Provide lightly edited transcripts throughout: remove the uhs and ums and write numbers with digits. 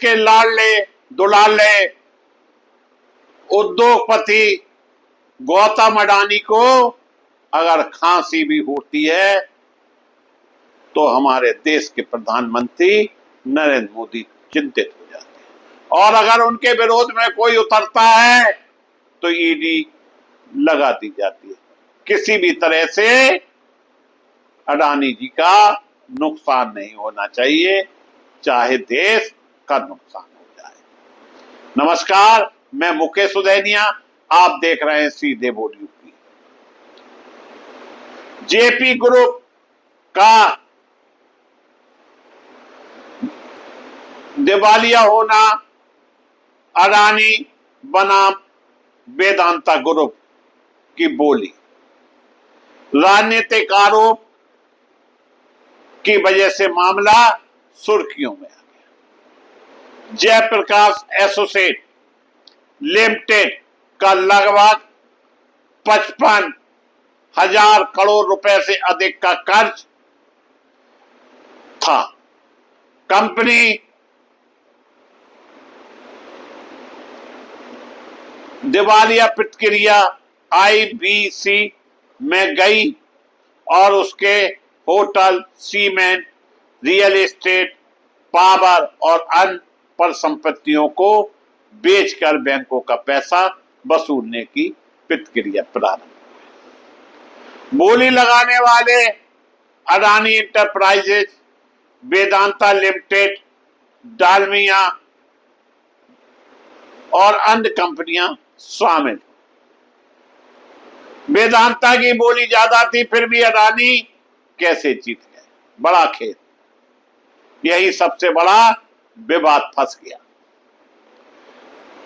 के लाडले दुलाले उद्योगपति गौतम अडानी को अगर खांसी भी होती है तो हमारे देश के प्रधानमंत्री नरेंद्र मोदी चिंतित हो जाते हैं, और अगर उनके विरोध में कोई उतरता है तो ईडी लगा दी जाती है। किसी भी तरह से अडानी जी का नुकसान नहीं होना चाहिए, चाहे देश का नुकसान हो जाए। नमस्कार, मैं मुकेश उदैनिया, आप देख रहे हैं सीधे बोल यूपी। जेपी ग्रुप का दिवालिया होना, अडानी बनाम वेदांता ग्रुप की बोली, राजनीतिक आरोप की वजह से मामला सुर्खियों में आ गया। जयप्रकाश एसोसिएट लिमिटेड का लगभग 55,000 करोड़ रुपए से अधिक का कर्ज था। कंपनी दिवालिया प्रक्रिया आईबीसी में गई और उसके hotel, cement, real estate, power और अन्य परिसंपत्तियों को बेचकर बैंकों का पैसा वसूलने की प्रक्रिया प्रारंभ हुई। बोली लगाने वाले अडानी इंटरप्राइजेज, वेदांता लिमिटेड, डालमिया और अन्य कंपनियां शामिल। वेदांता की बोली ज्यादा थी, फिर भी अडानी कैसे जीत गए? बड़ा खेल, यही सबसे बड़ा विवाद फंस गया।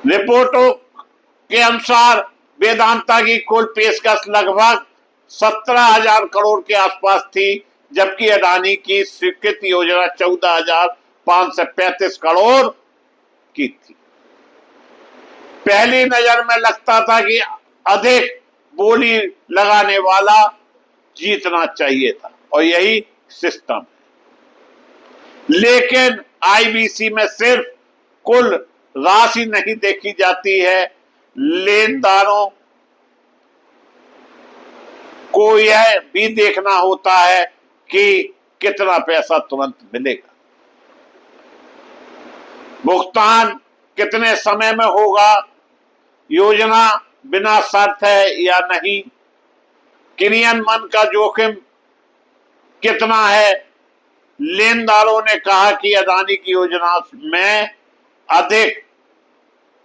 रिपोर्टों के अनुसार वेदांता की कुल पेशकश लगभग 17,000 करोड़ के आसपास थी, जबकि अडानी की स्वीकृत योजना 14,535 करोड़ की थी। पहली नजर में लगता था कि अधिक बोली लगाने वाला जीतना चाहिए था, और यही सिस्टम है। लेकिन आईबीसी में सिर्फ कुल राशि नहीं देखी जाती है, लेनदारों को यह भी देखना होता है कि कितना पैसा तुरंत मिलेगा, भुगतान कितने समय में होगा, योजना बिना शर्त है या नहीं, क्रियान्वयन का जोखिम कितना है। लेनदारों ने कहा कि अडानी की योजना में अधिक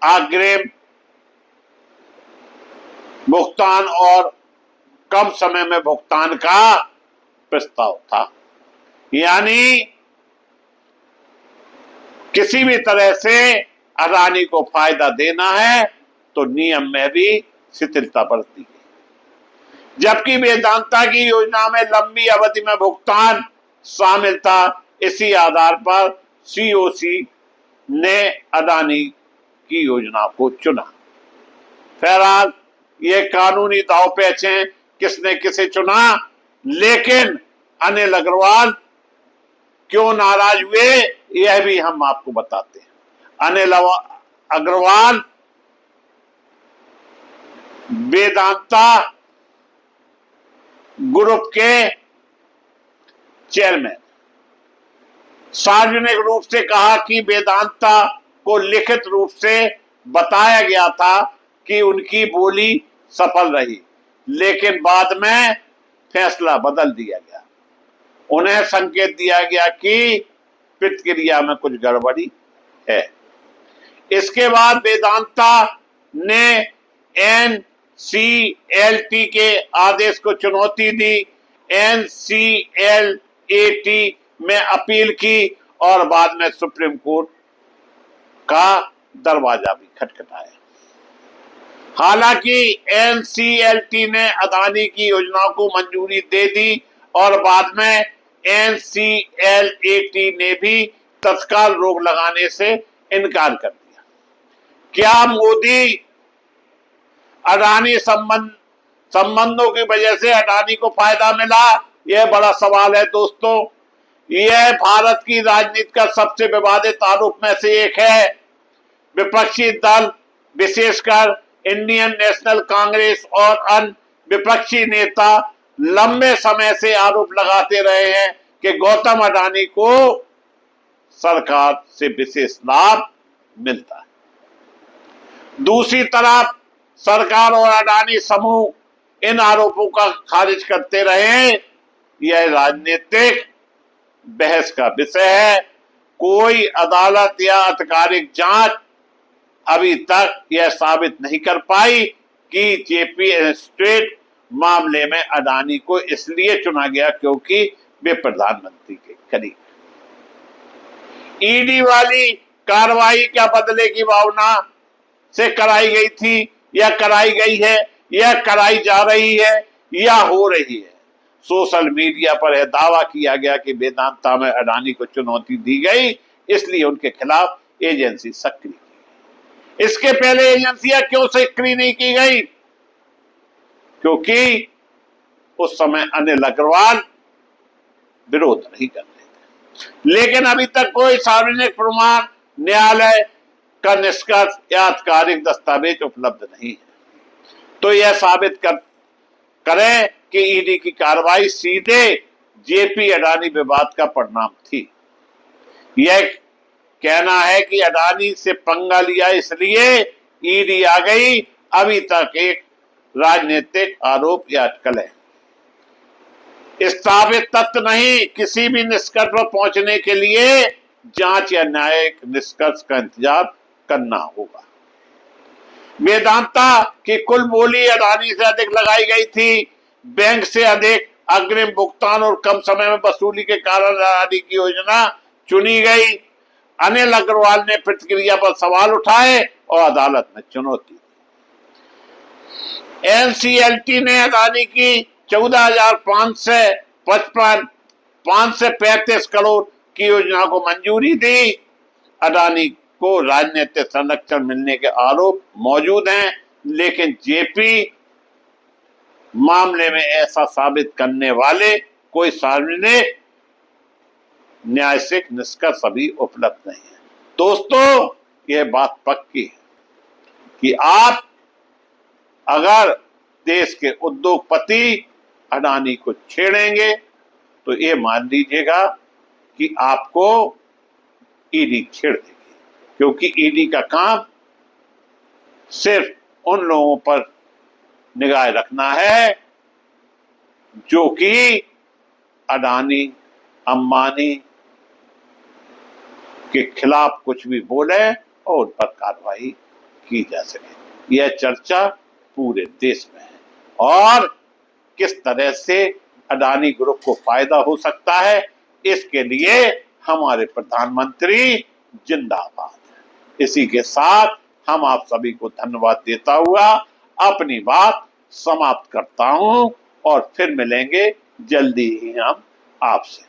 अग्रिम भुगतान और कम समय में भुगतान का प्रस्ताव था, यानी किसी भी तरह से अडानी को फायदा देना है तो नियम में भी शिथिलता बरती है। जबकि वेदांता की योजना में लंबी अवधि में भुगतान शामिल था। इसी आधार पर सीओसी ने अडानी की योजना को चुना। बहरहाल ये कानूनी दांव-पेच हैं, किसने किसे चुना, लेकिन अनिल अग्रवाल क्यों नाराज हुए यह भी हम आपको बताते हैं। अनिल अग्रवाल वेदांता ग्रुप के चेयरमैन, सार्वजनिक रूप से कहा कि वेदांता को लिखित रूप से बताया गया था कि उनकी बोली सफल रही, लेकिन बाद में फैसला बदल दिया गया। उन्हें संकेत दिया गया कि प्रक्रिया में कुछ गड़बड़ी है। इसके बाद वेदांता ने एनसीएलटी के आदेश को चुनौती दी, एनसीएलटी में अपील की और बाद में सुप्रीम कोर्ट का दरवाजा भी खटखटाया। हालांकि एनसीएलटी ने अडानी की योजना को मंजूरी दे दी और बाद में एनसीएलटी ने भी तत्काल रोक लगाने से इनकार कर दिया। क्या मोदी अडानी संबंधों की वजह से अडानी को फायदा मिला? यह बड़ा सवाल है दोस्तों। यह भारत की राजनीति का सबसे विवादित आरोप में से एक है। विपक्षी दल, विशेषकर इंडियन नेशनल कांग्रेस और अन्य विपक्षी नेता लंबे समय से आरोप लगाते रहे हैं कि गौतम अडानी को सरकार से विशेष लाभ मिलता है। दूसरी तरफ सरकार और अडानी समूह इन आरोपों का खारिज करते रहे। यह राजनीतिक बहस का विषय है। कोई अदालत या आधिकारिक जांच अभी तक यह साबित नहीं कर पाई कि जेपी इंस्टीट्यूट मामले में अडानी को इसलिए चुना गया क्योंकि वे प्रधानमंत्री के करीब। ईडी वाली कार्रवाई क्या बदले की भावना से कराई गई थी या कराई गई है या कराई जा रही है या हो रही है? सोशल मीडिया पर यह दावा किया गया कि वेदांता में अडानी को चुनौती दी गई, इसलिए उनके खिलाफ एजेंसी सक्रिय की। इसके पहले एजेंसियां क्यों सक्रिय नहीं की गई? क्योंकि उस समय अनिल अग्रवाल विरोध नहीं कर रहे थे। लेकिन अभी तक कोई सार्वजनिक प्रमाण, न्यायालय का निष्कर्ष या आधिकारिक दस्तावेज उपलब्ध नहीं है तो यह साबित करें कि ईडी की कार्रवाई सीधे जेपी अडानी विवाद का परिणाम थी। यह कहना है कि अडानी से पंगा लिया इसलिए ईडी आ गई, अभी तक एक राजनीतिक आरोप या अटकल है। स्थापित तथ्य नहीं। किसी भी निष्कर्ष पर पहुंचने के लिए जांच या न्यायिक निष्कर्ष का इंतजार करना होगा। वेदांता की कुल बोली अडानी से अधिक लगाई गई थी। बैंक से अधिक अग्रिम भुगतान और कम समय में वसूली के कारण अडानी की योजना चुनी गई। अनिल अग्रवाल ने प्रतिक्रिया पर सवाल उठाए और अदालत में चुनौती दी। एनसीएलटी ने अडानी की 14,535 करोड़ की योजना को मंजूरी दी। अडानी को राजनीतिक संरक्षण मिलने के आरोप मौजूद हैं, लेकिन जेपी मामले में ऐसा साबित करने वाले कोई सार्वजनिक न्यायिक निष्कर्ष अभी उपलब्ध नहीं है। दोस्तों, यह बात पक्की है कि आप अगर देश के उद्योगपति अडानी को छेड़ेंगे तो ये मान लीजिएगा कि आपको ईडी छेड़ देगी, क्योंकि ईडी का काम सिर्फ उन लोगों पर निगाह रखना है जो कि अडानी, अंबानी के खिलाफ कुछ भी बोले और उन पर कार्रवाई की जा सके। यह चर्चा पूरे देश में है और किस तरह से अडानी ग्रुप को फायदा हो सकता है, इसके लिए हमारे प्रधानमंत्री जिंदाबाद। इसी के साथ हम आप सभी को धन्यवाद देता हुआ अपनी बात समाप्त करता हूं और फिर मिलेंगे जल्दी ही हम आपसे।